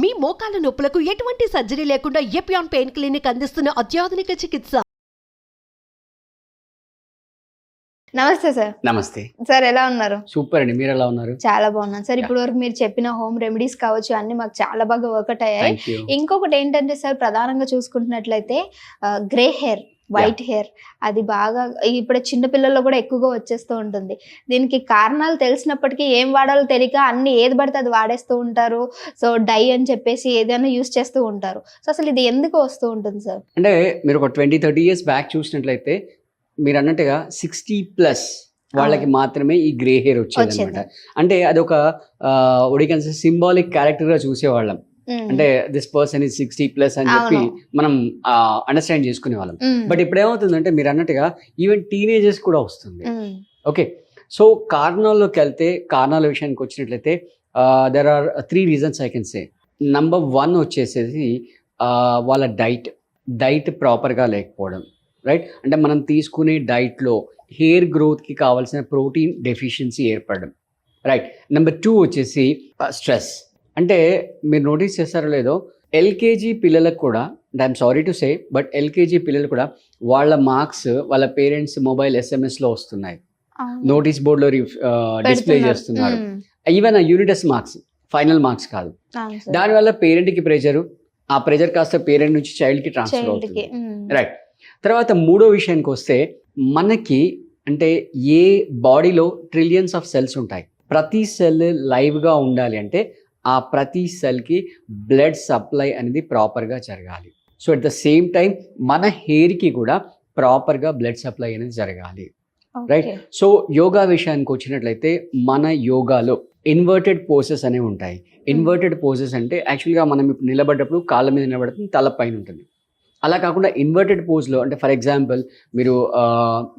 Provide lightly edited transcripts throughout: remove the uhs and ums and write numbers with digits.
మీ మోకాల నొప్పులకు ఎటువంటి సర్జరీ లేకుండా ఎపియాన్ పెయిన్ క్లినిక్ అందిస్తున్న అత్యాధునిక చికిత్స. నమస్తే సార్. నమస్తే సార్, ఎలా ఉన్నారు? సూపర్ అండి, మీరు ఎలా ఉన్నారు? చాలా బాగున్నాను సార్. ఇప్పుడు వరకు మీరు చెప్పిన హోమ్ రెమెడీస్ కావచ్చు అన్ని మాకు చాలా బాగా వర్కౌట్ అయ్యాయి. ఇంకొకటి ఏంటంటే సార్, ప్రధానంగా చూసుకుంటున్నట్లయితే గ్రే హెయిర్, వైట్ హెయిర్ అది బాగా ఇప్పుడు చిన్న పిల్లల్లో కూడా ఎక్కువగా వచ్చేస్తూ ఉంటుంది. దీనికి కారణాలు తెలిసినప్పటికీ ఏం వాడాలో తెలియక అన్ని ఏది పడితే అది వాడేస్తూ ఉంటారు. సో డై అని చెప్పేసి ఏదైనా యూస్ చేస్తూ ఉంటారు. సో అసలు ఇది ఎందుకు వస్తూ ఉంటుంది సార్? అంటే మీరు ఒక 20-30 years బ్యాక్ చూసినట్లయితే మీరు అన్నట్టుగా 60+ వాళ్ళకి మాత్రమే ఈ గ్రే హెయిర్ వచ్చేది అనమాట. అంటే అదొక సింబాలిక్ క్యారెక్టర్ గా చూసేవాళ్ళం. అంటే దిస్ పర్సన్ ఇస్ 60+ అని చెప్పి మనం అండర్స్టాండ్ చేసుకునే వాళ్ళం. బట్ ఇప్పుడు ఏమవుతుందంటే మీరు అన్నట్టుగా ఈవెన్ టీనేజర్స్ కూడా వస్తుంది. ఓకే, సో కారణాల్లోకి వెళ్తే కారణాల విషయానికి వచ్చినట్లయితే there are 3 reasons I can say. Number 1 వచ్చేసేసి వాళ్ళ డైట్ ప్రాపర్గా లేకపోవడం. రైట్, అంటే మనం తీసుకునే డైట్లో హెయిర్ గ్రోత్కి కావాల్సిన ప్రోటీన్ డెఫిషియన్సీ ఏర్పడడం. రైట్, నెంబర్ 2 వచ్చేసి స్ట్రెస్. అంటే మీరు నోటీస్ చేస్తారో లేదో, ఎల్కేజీ పిల్లలకు కూడా, అంటే I'm sorry to say, but LKG పిల్లలు కూడా వాళ్ళ మార్క్స్ వాళ్ళ పేరెంట్స్ మొబైల్ SMS-లో వస్తున్నాయి, నోటీస్ బోర్డులో డిస్ప్లే చేస్తున్నారు. ఈవెన్ ఆ యూనిట్ మార్క్స్, ఫైనల్ మార్క్స్ కాదు. దానివల్ల పేరెంట్కి ప్రెషరు, ఆ ప్రెషర్ కాస్త పేరెంట్ నుంచి చైల్డ్కి ట్రాన్స్ఫర్ అవుతుంది. రైట్, తర్వాత 3వ విషయానికి వస్తే మనకి అంటే ఏ బాడీలో ట్రిలియన్స్ ఆఫ్ సెల్స్ ఉంటాయి. ప్రతి సెల్ లైవ్గా ఉండాలి అంటే ఆ ప్రతి సెల్కి బ్లడ్ సప్లై అనేది ప్రాపర్గా జరగాలి. So at the same time మన హెయిర్కి కూడా ప్రాపర్గా బ్లడ్ సప్లై అనేది జరగాలి. రైట్, సో యోగా విషయానికి వచ్చినట్లయితే మన యోగాలో ఇన్వర్టెడ్ పోసెస్ అనేవి ఉంటాయి. ఇన్వర్టెడ్ పోసెస్ అంటే యాక్చువల్గా మనం ఇప్పుడు నిలబడ్డప్పుడు కాళ్ళ మీద నిలబడుతుంది, తల పైన ఉంటుంది. అలా కాకుండా ఇన్వర్టెడ్ పోజ్లో, అంటే ఫర్ ఎగ్జాంపుల్ మీరు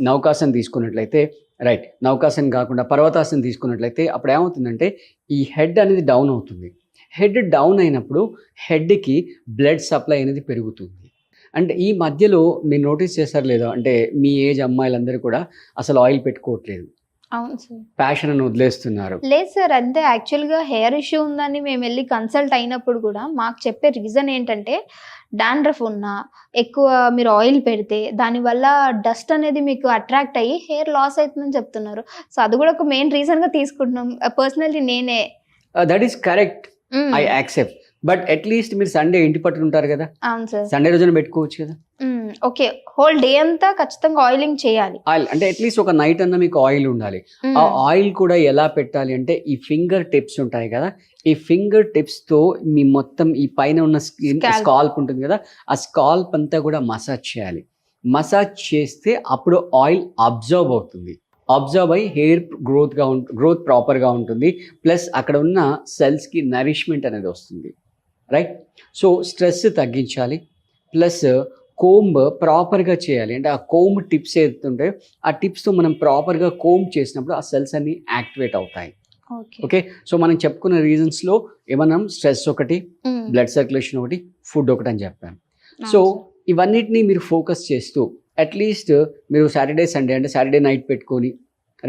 నౌకాసన్ తీసుకున్నట్లయితే, రైట్, నౌకాసన్ కాకుండా పర్వతాసన్ తీసుకున్నట్లయితే అప్పుడు ఏమవుతుందంటే ఈ హెడ్ అనేది డౌన్ అవుతుంది. హెడ్ డౌన్ అయినప్పుడు హెడ్కి బ్లడ్ సప్లై అనేది పెరుగుతుంది. అంటే ఈ మధ్యలో మీరు నోటీస్ చేస్తారు లేదో, అంటే మీ ఏజ్ అమ్మాయిలందరూ కూడా అసలు ఆయిల్ పెట్టుకోవట్లేదు. అవును సార్, ప్యాషన్ అని వదిలేస్తున్నారు. లేదు సార్, అంతే. యాక్చువల్గా హెయిర్ ఇష్యూ ఉందని మేము వెళ్ళి కన్సల్ట్ అయినప్పుడు కూడా మాకు చెప్పే రీజన్ ఏంటంటే, డాండ్రఫ్ ఉన్నా ఎక్కువ మీరు ఆయిల్ పెడితే దానివల్ల డస్ట్ అనేది మీకు అట్రాక్ట్ అయ్యి హెయిర్ లాస్ అవుతుందని చెప్తున్నారు. సో అది కూడా ఒక మెయిన్ రీజన్గా తీసుకుంటున్నాం పర్సనల్లీ నేనే. That is correct, I accept. But at least మీరు సండే ఇంటి పట్టుకుంటారు కదా. అవును సార్, సండే రోజున పెట్టుకోవచ్చు కదా. ఓకే, హోల్ డే అంతా ఖచ్చితంగా ఆయిలింగ్ చేయాలి. ఆయిల్ అంటే అట్లీస్ట్ ఒక నైట్ అన్న మీకు ఆయిల్ ఉండాలి. ఆ ఆయిల్ కూడా ఎలా పెట్టాలి అంటే ఈ ఫింగర్ టిప్స్ ఉంటాయి కదా, ఈ ఫింగర్ టిప్స్ తో మీ మొత్తం ఈ పైన ఉన్న స్కాల్ప్ ఉంటుంది కదా, ఆ స్కాల్ప్ అంతా కూడా మసాజ్ చేయాలి. మసాజ్ చేస్తే అప్పుడు ఆయిల్ అబ్జర్వ్ అవుతుంది. అబ్జర్వ్ అయ్యి హెయిర్ గ్రోత్ ప్రాపర్గా ఉంటుంది. ప్లస్ అక్కడ ఉన్న సెల్స్కి నరిష్మెంట్ అనేది వస్తుంది. రైట్, సో స్ట్రెస్ తగ్గించాలి. ప్లస్ కోంబ్ ప్రాపర్గా చేయాలి. అంటే ఆ కోంబ్ టిప్స్ ఏదైతుంటాయో ఆ టిప్స్తో మనం ప్రాపర్గా కోంబ్ చేసినప్పుడు ఆ సెల్స్ అన్ని యాక్టివేట్ అవుతాయి. ఓకే, సో మనం చెప్పుకున్న రీజన్స్లో ఏమన్నా స్ట్రెస్ ఒకటి, బ్లడ్ సర్క్యులేషన్ ఒకటి, ఫుడ్ ఒకటి అని చెప్పాను. సో ఇవన్నిటిని మీరు ఫోకస్ చేస్తూ అట్లీస్ట్ మీరు సాటర్డే సండే అంటే సాటర్డే నైట్ పెట్టుకొని,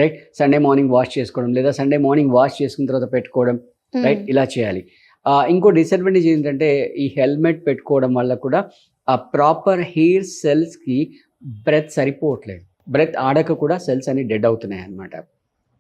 రైట్, సండే మార్నింగ్ వాష్ చేసుకోవడం, లేదా సండే మార్నింగ్ వాష్ చేసుకున్న తర్వాత పెట్టుకోవడం, రైట్, ఇలా చేయాలి. ఇంకో డిసడ్వాంటేజ్ ఏంటంటే ఈ హెల్మెట్ పెట్టుకోవడం వల్ల కూడా ఆ ప్రాపర్ హెయిర్ సెల్స్కి బ్రెత్ సరిపోవట్లేదు. బ్రెత్ ఆడక కూడా సెల్స్ అన్ని డెడ్ అవుతున్నాయి అన్నమాట.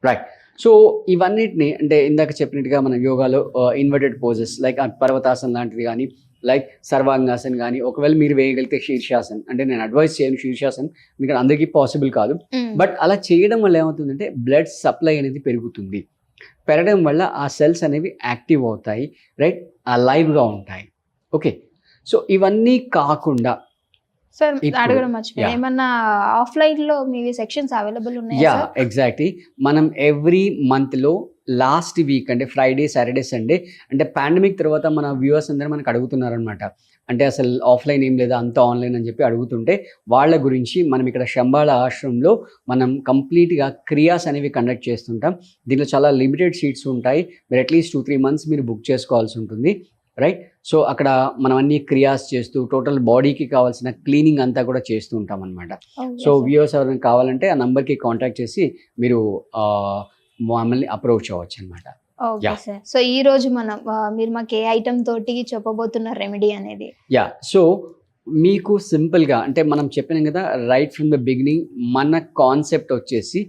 రైట్, సో ఇవన్నిటిని అంటే ఇందాక చెప్పినట్టుగా మన యోగాలో ఇన్వర్టెడ్ పోజెస్ లైక్ పర్వతాసన్ లాంటిది కానీ, లైక్ సర్వాంగాసన్ కానీ, ఒకవేళ మీరు వేయగలిగితే శీర్షాసన్, అంటే నేను అడ్వైస్ చేయను శీర్షాసన్, మీకు అందరికీ పాసిబుల్ కాదు. బట్ అలా చేయడం వల్ల ఏమవుతుందంటే బ్లడ్ సప్లై అనేది పెరుగుతుంది. పెరగడం వల్ల ఆ సెల్స్ అనేవి యాక్టివ్ అవుతాయి. రైట్, ఆ లైవ్గా ఉంటాయి. ఓకే, సో ఇవన్నీ కాకుండా సార్ అడగడం మర్చిపోయాను, ఏమన్నా ఆఫ్లైన్ లో మీ సెక్షన్స్ అవైలబుల్ ఉన్నాయా? Yeah, exactly. మనం ఎవ్రీ మంత్లో లాస్ట్ వీక్ అంటే ఫ్రైడే, సాటర్డే, సండే, అంటే పాండమిక్ తర్వాత మన వ్యూవర్స్ అందరూ మనకు అడుగుతున్నారు అనమాట. అంటే అసలు ఆఫ్లైన్ ఏం లేదా, అంతా ఆన్లైన్ అని చెప్పి అడుగుతుంటే వాళ్ళ గురించి మనం ఇక్కడ శంబాళ ఆశ్రమంలో మనం కంప్లీట్గా క్రియాస్ అనేవి కండక్ట్ చేస్తుంటాం. దీంట్లో చాలా లిమిటెడ్ సీట్స్ ఉంటాయి. మీరు అట్లీస్ట్ 2-3 months మీరు బుక్ చేసుకోవాల్సి ఉంటుంది. రైట్, సో అక్కడ మనం అన్ని క్రియాస్ చేస్తూ టోటల్ బాడీకి కావాల్సిన క్లీనింగ్ అంతా కూడా చేస్తూ ఉంటాం అనమాట. సో వ్యూవర్స్ ఎవరైనా కావాలంటే ఆ నంబర్కి కాంటాక్ట్ చేసి మీరు మమ్మల్ని అప్రోచ్ అవ్వచ్చు అనమాట. Okay Yeah. సార్. సో ఈ రోజు మనం మీరు మాకు ఏ ఐటమ్ తోటి చెప్పబోతున్న రెమెడీ అనేది? యా, సో మీకు సింపుల్గా అంటే మనం చెప్పినాం కదా రైట్ ఫ్రమ్ ద బిగినింగ్, మన కాన్సెప్ట్ వచ్చేసి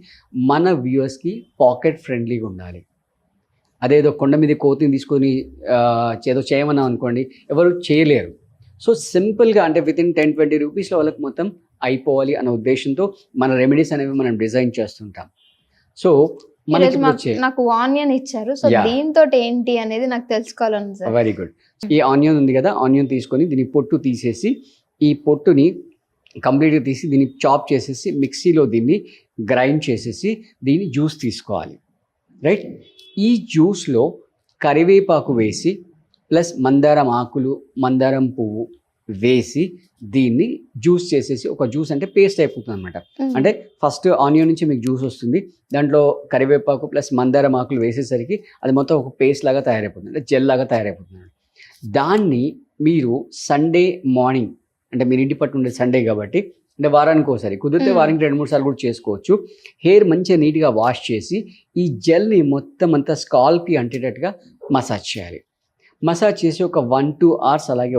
మన వ్యూవర్స్కి పాకెట్ ఫ్రెండ్లీగా ఉండాలి. అదేదో కొండ మీద కోతిని తీసుకొని ఏదో చేయమన్నాం అనుకోండి, ఎవరు చేయలేరు. సో సింపుల్గా అంటే విత్ ఇన్ 10-20 రూపీస్లో వాళ్ళకి మొత్తం అయిపోవాలి అనే ఉద్దేశంతో మన రెమెడీస్ అనేవి మనం డిజైన్ చేస్తుంటాం. సో మనకి నాకు ఆనియన్ ఇచ్చారు, సో Yeah. దీంతో ఏంటి అనేది నాకు తెలుసుకోవాలని సార్. Very good. ఈ ఆనియన్ ఉంది కదా, ఆనియన్ తీసుకొని దీని పొట్టు తీసేసి, ఈ పొట్టుని కంప్లీట్గా తీసి దీన్ని చాప్ చేసేసి మిక్సీలో దీన్ని గ్రైండ్ చేసేసి దీన్ని జ్యూస్ తీసుకోవాలి. రైట్, ఈ జ్యూస్లో కరివేపాకు వేసి ప్లస్ మందారం ఆకులు, మందారం పువ్వు వేసి దీన్ని జ్యూస్ చేసేసి, ఒక జ్యూస్ అంటే పేస్ట్ అయిపోతుంది అనమాట. అంటే ఫస్ట్ ఆనియన్ నుంచి మీకు జ్యూస్ వస్తుంది, దాంట్లో కరివేపాకు ప్లస్ మందారం ఆకులు వేసేసరికి అది మొత్తం ఒక పేస్ట్ లాగా తయారైపోతుంది, అంటే జెల్ లాగా తయారైపోతుంది. దాన్ని మీరు సండే మార్నింగ్, అంటే మీరు ఇంటి పట్టు ఉండే సండే కాబట్టి, అంటే వారానికి ఒకసారి కుదిరితే వారానికి 2-3 సార్లు కూడా చేసుకోవచ్చు. హెయిర్ మంచిగా నీట్గా వాష్ చేసి ఈ జెల్ని మొత్తం అంతా స్కాల్ప్కి అంటేటట్టుగా మసాజ్ చేయాలి. మసాజ్ చేసి ఒక 1-2 అవర్స్ అలాగే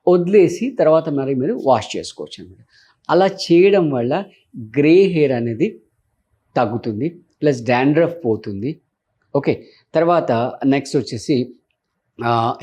వదిలేసి తర్వాత మరి మీరు వాష్ చేసుకోవచ్చు అనమాట. అలా చేయడం వల్ల గ్రే హెయిర్ అనేది తగ్గుతుంది, ప్లస్ డాండ్రఫ్ పోతుంది. ఓకే, తర్వాత నెక్స్ట్ వచ్చేసి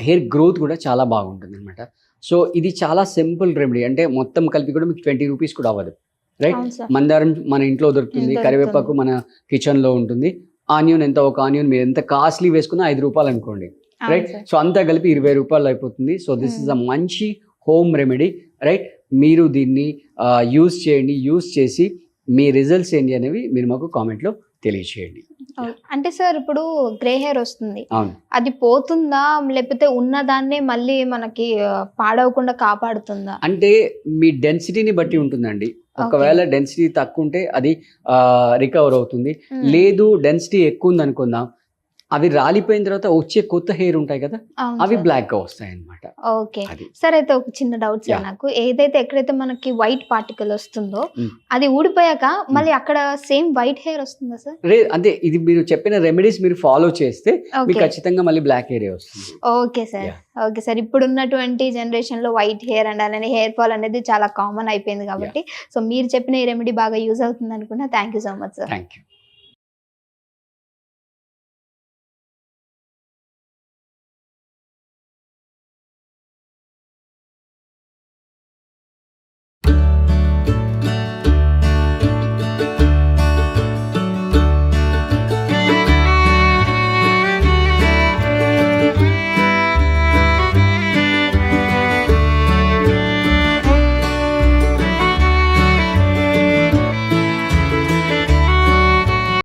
హెయిర్ గ్రోత్ కూడా చాలా బాగుంటుంది అనమాట. సో ఇది చాలా సింపుల్ రెమెడీ, అంటే మొత్తం కలిపి కూడా మీకు 20 రూపీస్ కూడా అవ్వదు. రైట్, మందారం మన ఇంట్లో దొరుకుతుంది, కరివేపాకు మన కిచెన్లో ఉంటుంది, ఆనియన్ ఒక ఆనియన్ మీరు ఎంత కాస్ట్లీ వేసుకున్నా 5 రూపాయలు అనుకోండి. రైట్, సో అంతా కలిపి 20 రూపాయలు అయిపోతుంది. సో దిస్ ఇస్ అ మంచి హోమ్ రెమెడీ. రైట్, మీరు దీన్ని యూస్ చేయండి, యూస్ చేసి మీ రిజల్ట్స్ ఏంటి అనేవి మీరు మాకు కామెంట్లో తెలియచేయండి. అంటే సార్ ఇప్పుడు గ్రే హెయిర్ వస్తుంది, అవును, అది పోతుందా లేకపోతే ఉన్నదాన్నే మళ్ళీ మనకి పాడవకుండా కాపాడుతుందా? అంటే మీ డెన్సిటీని బట్టి ఉంటుందండి. ఒకవేళ డెన్సిటీ తక్కువ ఉంటే అది రికవర్ అవుతుంది, లేదు డెన్సిటీ ఎక్కువ ఉంది అనుకుందాం, అవి రాలిపోయిన తర్వాత వచ్చే కొత్త హెయిర్ ఉంటాయి కదా, అవి బ్లాక్ గా వస్తాయి అన్నమాట. ఓకే సార్, అయితే ఒక చిన్న డౌట్ సార్ నాకు, ఏదైతే ఎక్కడైతే మనకి వైట్ పార్టికల్ వస్తుందో అది ఊడిపోయాక మళ్ళీ అక్కడ సేమ్ వైట్ హెయిర్ వస్తుందా సార్? అంటే ఇది మీరు చెప్పిన రెమెడీస్ మీరు ఫాలో చేస్తే మీకు ఖచ్చితంగా మళ్ళీ బ్లాక్ హెయిర్ వస్తుంది. Okay sir, okay sir. ఇప్పుడు ఉన్నటువంటి జనరేషన్ లో వైట్ హెయిర్ అండ్ అలానే హెయిర్ ఫాల్ అనేది చాలా కామన్ అయిపోయింది కాబట్టి, సో మీరు చెప్పిన ఈ రెమెడీ బాగా యూజ్ అవుతుంది అనుకున్నా. Thank you so much sir. Thank you.